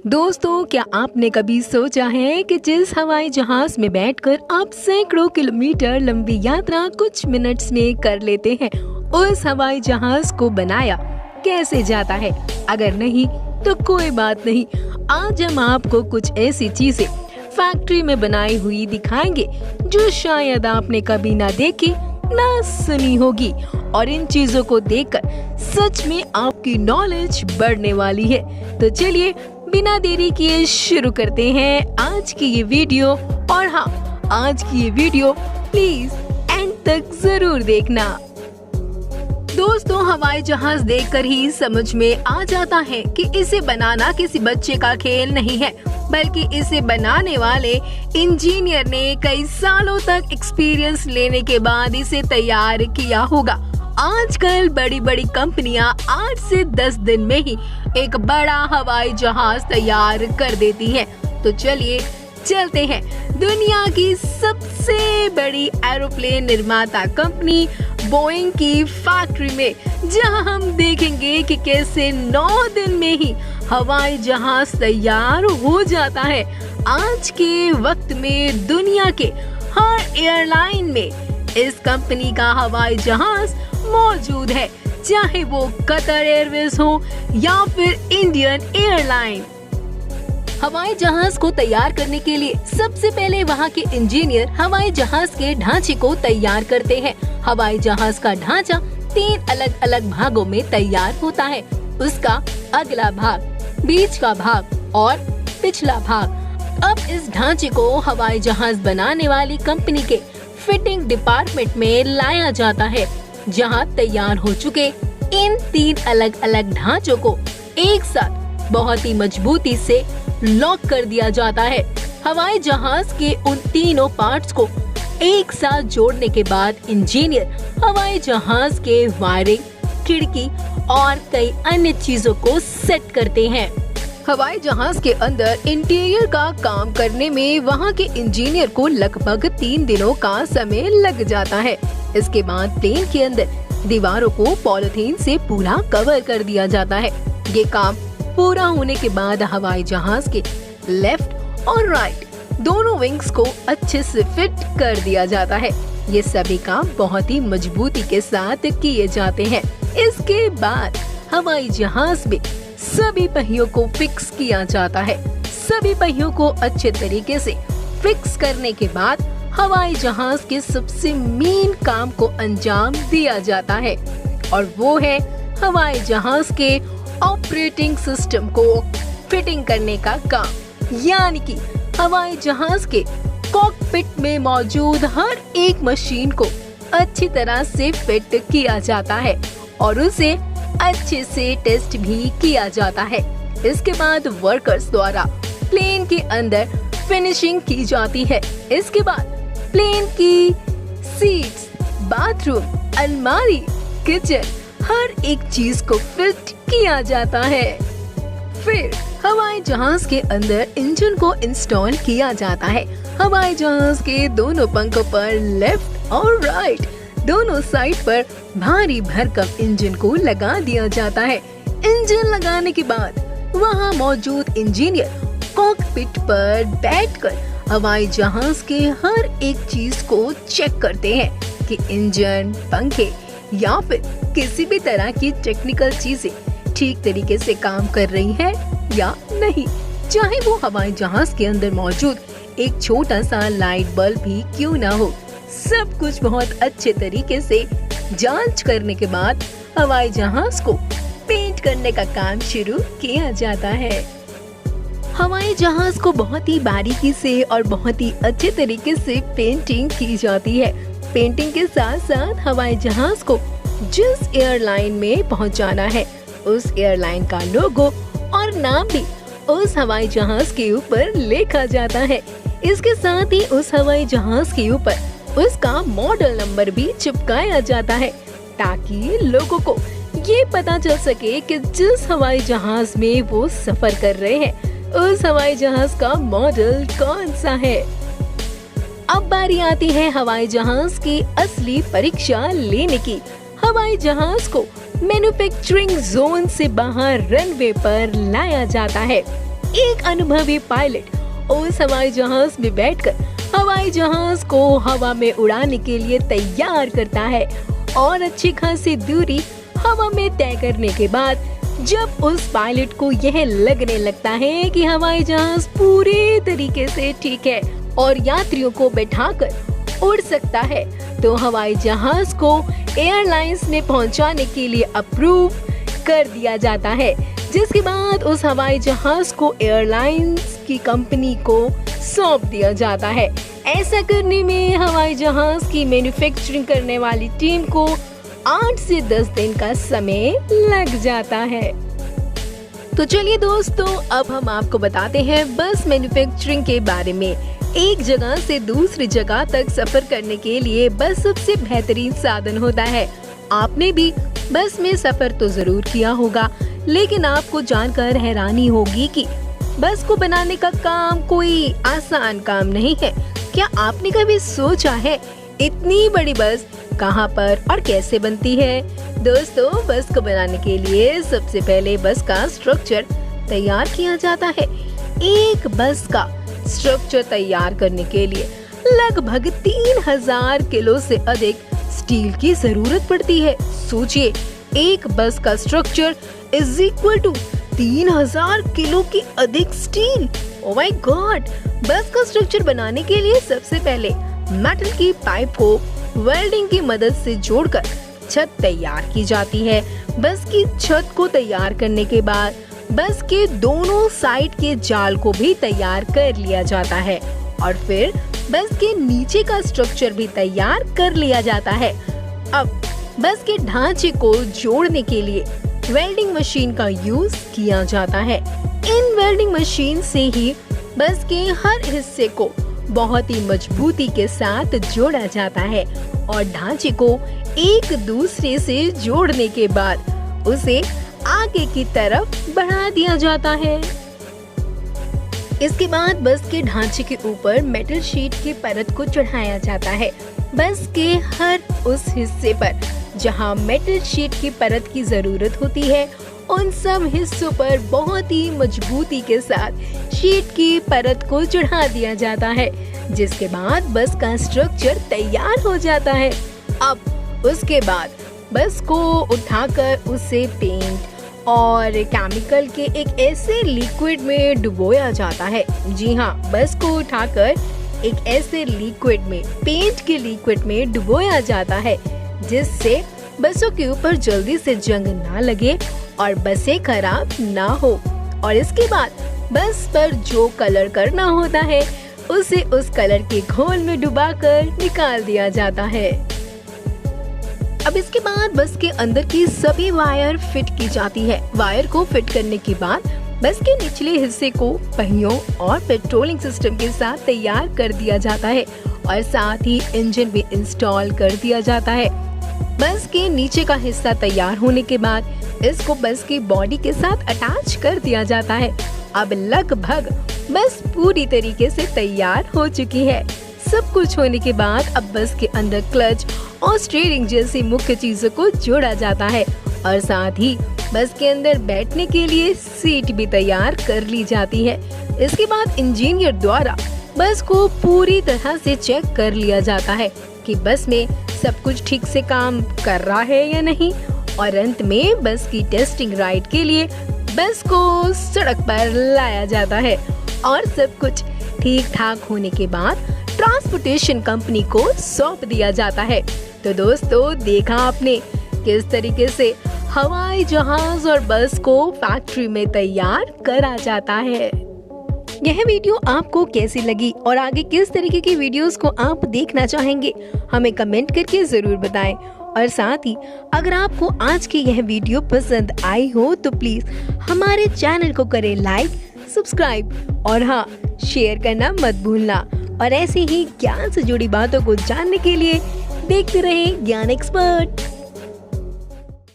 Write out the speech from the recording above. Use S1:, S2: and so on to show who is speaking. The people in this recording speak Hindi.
S1: दोस्तों, क्या आपने कभी सोचा है कि जिस हवाई जहाज में बैठकर आप सैकड़ों किलोमीटर लंबी यात्रा कुछ मिनट्स में कर लेते हैं, उस हवाई जहाज को बनाया कैसे जाता है? अगर नहीं तो कोई बात नहीं, आज हम आपको कुछ ऐसी चीजें फैक्ट्री में बनाई हुई दिखाएंगे जो शायद आपने कभी ना देखी ना सुनी होगी, और इन चीजों को देखकर सच में आपकी नॉलेज बढ़ने वाली है। तो चलिए बिना देरी किए शुरू करते हैं आज की ये वीडियो। और हाँ, आज की ये वीडियो प्लीज एंड तक जरूर देखना। दोस्तों, हवाई जहाज देखकर ही समझ में आ जाता है कि इसे बनाना किसी बच्चे का खेल नहीं है, बल्कि इसे बनाने वाले इंजीनियर ने कई सालों तक एक्सपीरियंस लेने के बाद इसे तैयार किया होगा। आजकल बड़ी बड़ी कंपनियां 8 से 10 दिन में ही एक बड़ा हवाई जहाज तैयार कर देती हैं। तो चलिए चलते हैं दुनिया की सबसे बड़ी एरोप्लेन निर्माता कंपनी बोइंग की फैक्ट्री में, जहां हम देखेंगे कि कैसे 9 दिन में ही हवाई जहाज तैयार हो जाता है। आज के वक्त में दुनिया के हर एयरलाइन में इस कंपनी का हवाई जहाज मौजूद है, चाहे वो कतर एयरवेज हो या फिर इंडियन एयरलाइन। हवाई जहाज को तैयार करने के लिए सबसे पहले वहाँ के इंजीनियर हवाई जहाज के ढांचे को तैयार करते हैं। हवाई जहाज का ढांचा 3 अलग अलग भागों में तैयार होता है। उसका अगला भाग, बीच का भाग और पिछला भाग। अब इस ढांचे को हवाई जहाज बनाने वाली कंपनी के फिटिंग डिपार्टमेंट में लाया जाता है, जहां तैयार हो चुके इन 3 अलग अलग ढांचों को एक साथ बहुत ही मजबूती से लॉक कर दिया जाता है। हवाई जहाज के उन तीनों पार्ट्स को एक साथ जोड़ने के बाद इंजीनियर हवाई जहाज के वायरिंग, खिड़की और कई अन्य चीजों को सेट करते हैं। हवाई जहाज के अंदर इंटीरियर का काम करने में वहाँ के इंजीनियर को लगभग 3 दिनों का समय लग जाता है। इसके बाद प्लेन के अंदर दीवारों को पॉलिथीन से पूरा कवर कर दिया जाता है। ये काम पूरा होने के बाद हवाई जहाज के लेफ्ट और राइट दोनों विंग्स को अच्छे से फिट कर दिया जाता है। ये सभी काम बहुत ही मजबूती के साथ किए जाते हैं। इसके बाद हवाई जहाज में सभी पहियों को फिक्स किया जाता है। सभी पहियों को अच्छे तरीके से फिक्स करने के बाद हवाई जहाज के सबसे मेन काम को अंजाम दिया जाता है, और वो है हवाई जहाज के ऑपरेटिंग सिस्टम को फिटिंग करने का काम। यानी कि हवाई जहाज के कॉकपिट में मौजूद हर एक मशीन को अच्छी तरह से फिट किया जाता है और उसे अच्छे से टेस्ट भी किया जाता है। इसके बाद वर्कर्स द्वारा प्लेन के अंदर फिनिशिंग की जाती है। इसके बाद प्लेन की सीट्स, बाथरूम, अलमारी, किचन, हर एक चीज को फिट किया जाता है। फिर हवाई जहाज के अंदर इंजन को इंस्टॉल किया जाता है। हवाई जहाज के दोनों पंखों पर लेफ्ट और राइट दोनों साइड पर भारी भरकम इंजन को लगा दिया जाता है। इंजन लगाने के बाद वहाँ मौजूद इंजीनियर कॉकपिट पर बैठकर हवाई जहाज के हर एक चीज को चेक करते हैं कि इंजन, पंखे या फिर किसी भी तरह की टेक्निकल चीजें ठीक तरीके से काम कर रही है या नहीं। चाहे वो हवाई जहाज के अंदर मौजूद एक छोटा सा लाइट बल्ब भी क्यों ना हो, सब कुछ बहुत अच्छे तरीके से जांच करने के बाद हवाई जहाज को पेंट करने का काम शुरू किया जाता है। हवाई जहाज को बहुत ही बारीकी से और बहुत ही अच्छे तरीके से पेंटिंग की जाती है। पेंटिंग के साथ साथ हवाई जहाज को जिस एयरलाइन में पहुंचाना है, उस एयरलाइन का लोगो और नाम भी उस हवाई जहाज के ऊपर लिखा जाता है। इसके साथ ही उस हवाई जहाज के ऊपर उसका मॉडल नंबर भी चिपकाया जाता है, ताकि लोगों को ये पता चल सके कि जिस हवाई जहाज में वो सफर कर रहे हैं, उस हवाई जहाज का मॉडल कौन सा है। अब बारी आती है हवाई जहाज की असली परीक्षा लेने की। हवाई जहाज को मैन्युफैक्चरिंग जोन से बाहर रनवे पर लाया जाता है। एक अनुभवी पायलट उस हवाई जहाज में बैठकर हवाई जहाज को हवा में उड़ाने के लिए तैयार करता है और अच्छी खासी दूरी हवा में तय करने के बाद जब उस पायलट को यह लगने लगता है कि हवाई जहाज पूरे तरीके से ठीक है और यात्रियों को बैठाकर उड़ सकता है, तो हवाई जहाज को एयरलाइंस में पहुंचाने के लिए अप्रूव कर दिया जाता है, जिसके बाद उस हवाई जहाज को एयरलाइंस की कंपनी को सौंप दिया जाता है। ऐसा करने में हवाई जहाज की मैन्युफैक्चरिंग करने वाली टीम को 8 से 10 दिन का समय लग जाता है। तो चलिए दोस्तों, अब हम आपको बताते हैं बस मैन्युफैक्चरिंग के बारे में। एक जगह से दूसरी जगह तक सफर करने के लिए बस सबसे बेहतरीन साधन होता है। आपने भी बस में सफर तो जरूर किया होगा, लेकिन आपको जानकर हैरानी होगी कि बस को बनाने का काम कोई आसान काम नहीं है। क्या आपने कभी सोचा है इतनी बड़ी बस कहां पर और कैसे बनती है? दोस्तों, बस को बनाने के लिए सबसे पहले बस का स्ट्रक्चर तैयार किया जाता है। एक बस का स्ट्रक्चर तैयार करने के लिए लगभग 3000 किलो से अधिक स्टील की जरूरत पड़ती है। सोचिए, एक बस का structure is equal to 3000 kilo की अधिक स्टील। Oh my God! बस का स्ट्रक्चर बनाने के लिए सबसे पहले मेटल की पाइप को वेल्डिंग की मदद से जोड़कर छत तैयार की जाती है। बस की छत को तैयार करने के बाद बस के दोनों साइड के जाल को भी तैयार कर लिया जाता है और फिर बस के नीचे का स्ट्रक्चर भी तैयार कर लिया जाता है। अब बस के ढांचे को जोड़ने के लिए वेल्डिंग मशीन का यूज किया जाता है। इन वेल्डिंग मशीन से ही बस के हर हिस्से को बहुत ही मजबूती के साथ जोड़ा जाता है और ढांचे को एक दूसरे से जोड़ने के बाद उसे आगे की तरफ बढ़ा दिया जाता है। इसके बाद बस के ढांचे के ऊपर मेटल शीट की परत को चढ़ाया जाता है। बस के हर उस हिस्से पर जहां मेटल शीट की परत की जरूरत होती है, उन सब हिस्सों पर बहुत ही मजबूती के साथ शीट की परत को चढ़ा दिया जाता है, जिसके बाद बस का स्ट्रक्चर तैयार हो जाता है। अब उसके बाद बस को उठाकर उसे पेंट और केमिकल के एक ऐसे लिक्विड में डुबोया जाता है। जी हाँ, बस को उठाकर एक ऐसे लिक्विड में, पेंट के लिक्विड में डुबोया जाता है, जिससे बसों के ऊपर जल्दी से जंग ना लगे और बसें खराब ना हो। और इसके बाद बस पर जो कलर करना होता है उसे उस कलर के घोल में डुबाकर निकाल दिया जाता है। अब इसके बाद बस के अंदर की सभी वायर फिट की जाती है। वायर को फिट करने के बाद बस के निचले हिस्से को पहियों और पेट्रोलिंग सिस्टम के साथ तैयार कर दिया जाता है और साथ ही इंजन भी इंस्टॉल कर दिया जाता है। बस के नीचे का हिस्सा तैयार होने के बाद इसको बस की बॉडी के साथ अटैच कर दिया जाता है। अब लगभग बस पूरी तरीके से तैयार हो चुकी है। सब कुछ होने के बाद अब बस के अंदर क्लच और स्टीयरिंग जैसी मुख्य चीजों को जोड़ा जाता है और साथ ही बस के अंदर बैठने के लिए सीट भी तैयार कर ली जाती है। इसके बाद इंजीनियर द्वारा बस को पूरी तरह से चेक कर लिया जाता है कि बस में सब कुछ ठीक से काम कर रहा है या नहीं, और अंत में बस की टेस्टिंग राइड के लिए बस को सड़क पर लाया जाता है और सब कुछ ठीक ठाक होने के बाद ट्रांसपोर्टेशन कंपनी को सौंप दिया जाता है। तो दोस्तों, देखा आपने किस तरीके से हवाई जहाज और बस को फैक्ट्री में तैयार करा जाता है। यह वीडियो आपको कैसी लगी और आगे किस तरीके की वीडियोस को आप देखना चाहेंगे, हमें कमेंट करके जरूर बताएं। और साथ ही अगर आपको आज की यह वीडियो पसंद आई हो तो प्लीज हमारे चैनल को करें लाइक, सब्सक्राइब और हाँ, शेयर करना मत भूलना। और ऐसे ही ज्ञान से जुड़ी बातों को जानने के लिए देखते रहें ज्ञान एक्सपर्ट।